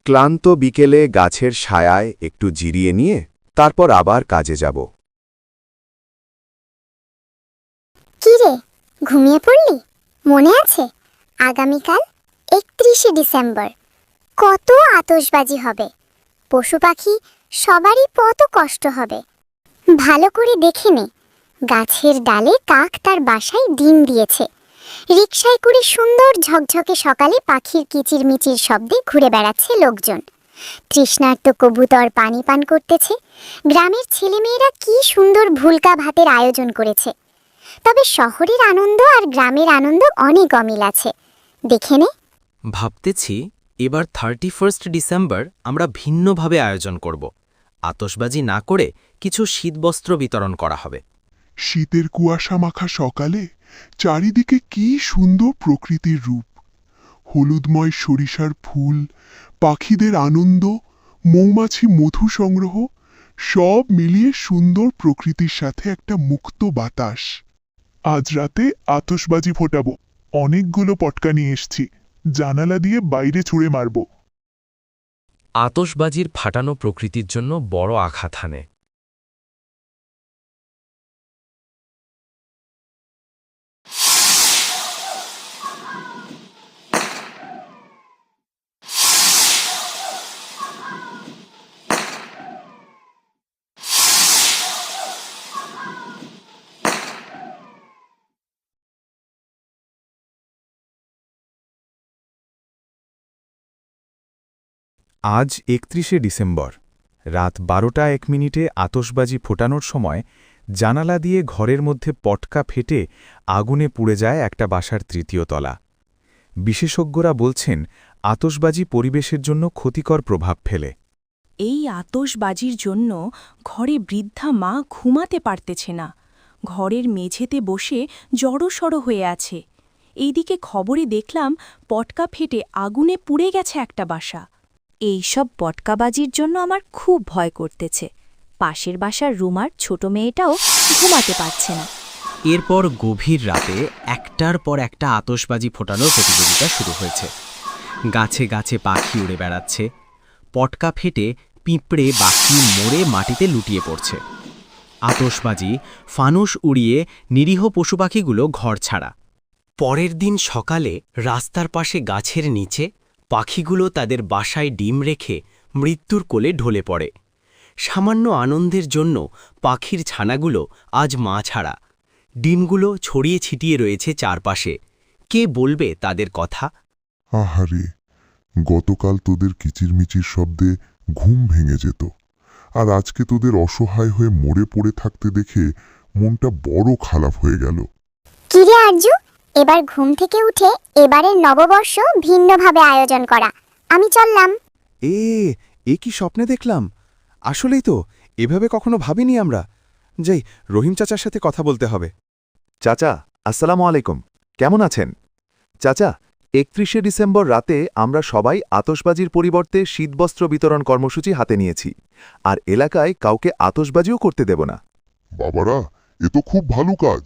ক্লান্ত বিকেলে গাছের ছায়ায় একটু জিরিয়ে নিয়ে তারপর আবার কাজে যাব। কি রে, ঘুমিয়ে পড়লি? মনে আছে আগামীকাল ৩১শে ডিসেম্বর, কত আতশবাজি হবে। পশু পাখি সবারই কত কষ্ট হবে। ভালো করে দেখে নে, গাছের ডালে কাক তার বাসায় ডিম দিয়েছে। রিকশায় করে সুন্দর ঝকঝকে সকালে পাখির কিচিরমিচির শব্দে ঘুরে বেড়াচ্ছে লোকজন। তৃষ্ণার্ত কবুতর পানি পান করতেছে। গ্রামের ছেলেমেয়েরা কি সুন্দর ভুলকা ভাতের আয়োজন করেছে। তবে শহরের আনন্দ আর গ্রামের আনন্দ অনেক অমিল আছে, দেখে নে। ভাবতেছি এবার 31 ডিসেম্বর আমরা ভিন্নভাবে আয়োজন করব। আতশবাজি না করে কিছু শীতবস্ত্র বিতরণ করা হবে। শীতের কুয়াশা মাখা সকালে চারিদিকে কি সুন্দর প্রকৃতির রূপ। হলুদময় সরিষার ফুল, পাখিদের আনন্দ, মৌমাছি মধু সংগ্রহ, সব মিলিয়ে সুন্দর প্রকৃতির সাথে একটা মুক্ত বাতাস। আজ রাতে আতশবাজি ফোটাবো। অনেকগুলো পটকা নিয়ে এসছি, জানালা দিয়ে বাইরে ছুঁড়ে মারব। আতশবাজির ফাটানো প্রকৃতির জন্য বড় আঘাত হানে। আজ ৩১শে ডিসেম্বর রাত ১২টা ১ মিনিটে আতশবাজি ফোটানোর সময় জানালা দিয়ে ঘরের মধ্যে পটকা ফেটে আগুনে পুড়ে যায় একটা বাসার ৩য় তলা। বিশেষজ্ঞরা বলছেন আতশবাজি পরিবেশের জন্য ক্ষতিকর প্রভাব ফেলে। এই আতশবাজির জন্য ঘরে বৃদ্ধা মা ঘুমাতে পারতেছে না। ঘরের মেঝেতে বসে জড়সড় হয়ে আছে। এইদিকে খবরে দেখলাম পটকা ফেটে আগুনে পুড়ে গেছে একটা বাসা। এইসব পটকাবাজির জন্য আমার খুব ভয় করতেছে। পাশের বাসার রুমার ছোট মেয়েটাও ঘুমাতে পারছে না। এরপর গভীর রাতে একটার পর একটা আতশবাজি ফোটানোর প্রতিযোগিতা শুরু হয়েছে। গাছে গাছে পাখি উড়ে বেড়াচ্ছে। পটকা ফেটে পিঁপড়ে বাকি মরে মাটিতে লুটিয়ে পড়ছে। আতশবাজি ফানুস উড়িয়ে নিরীহ পশুপাখিগুলো ঘর ছাড়া। পরের দিন সকালে রাস্তার পাশে গাছের নিচে পাখিগুলো তাদের বাসায় ডিম রেখে মৃত্যুর কোলে ঢলে পড়ে। সামান্য আনন্দের জন্য পাখির ছানাগুলো আজ মা ছাড়া। ডিমগুলো ছড়িয়ে ছিটিয়ে রয়েছে চারপাশে। কে বলবে তাদের কথা? আহারে, গতকাল তোদের কিচিরমিচির শব্দে ঘুম ভেঙে যেত, আর আজকে তোদের অসহায় হয়ে মরে পড়ে থাকতে দেখে মনটা বড় খারাপ হয়ে গেল। কিরে আরজু, এবার ঘুম থেকে উঠে এবারের নববর্ষ ভিন্নভাবে আয়োজন করা। আমি চললাম। এ কি স্বপ্নে দেখলাম! আসলেই তো, এভাবে কখনো ভাবিনি আমরা। যাই, রহিম চাচার সাথে কথা বলতে হবে। চাচা, আসসালামু আলাইকুম, কেমন আছেন? চাচা, ৩১শে ডিসেম্বর রাতে আমরা সবাই আতশবাজির পরিবর্তে শীতবস্ত্র বিতরণ কর্মসূচি হাতে নিয়েছি, আর এলাকায় কাউকে আতশবাজিও করতে দেব না। বাবারা, এ তো খুব ভালো কাজ।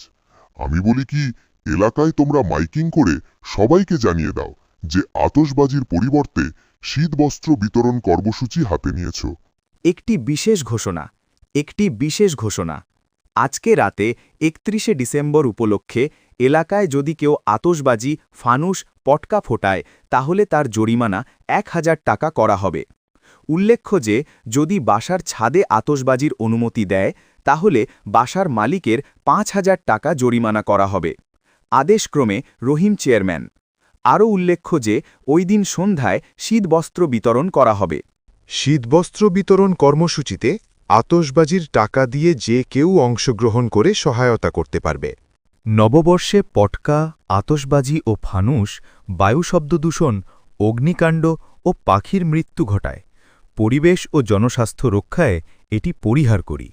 আমি বলি কি, এলাকায় তোমরা মাইকিং করে সবাইকে জানিয়ে দাও যে আতশবাজির পরিবর্তে শীতবস্ত্র বিতরণ কর্মসূচি হাতে নিয়েছ। একটি বিশেষ ঘোষণা। আজকে রাতে ৩১শে ডিসেম্বর উপলক্ষে এলাকায় যদি কেউ আতশবাজি, ফানুস, পটকা ফোটায় তাহলে তার জরিমানা ১,০০০ টাকা করা হবে। উল্লেখ্য যে যদি বাসার ছাদে আতশবাজির অনুমতি দেয় তাহলে বাসার মালিকের ৫,০০০ টাকা জরিমানা করা হবে। আদেশক্রমে রহিম চেয়ারম্যান। আরও উল্লেখ্য যে ওই দিন সন্ধ্যায় শীতবস্ত্র বিতরণ করা হবে। শীতবস্ত্র বিতরণ কর্মসূচিতে আতশবাজির টাকা দিয়ে যে কেউ অংশগ্রহণ করে সহায়তা করতে পারবে। নববর্ষে পটকা, আতশবাজি ও ফানুস বায়ু শব্দদূষণ, অগ্নিকাণ্ড ও পাখির মৃত্যু ঘটায়। পরিবেশ ও জনস্বাস্থ্য রক্ষায় এটি পরিহার করি।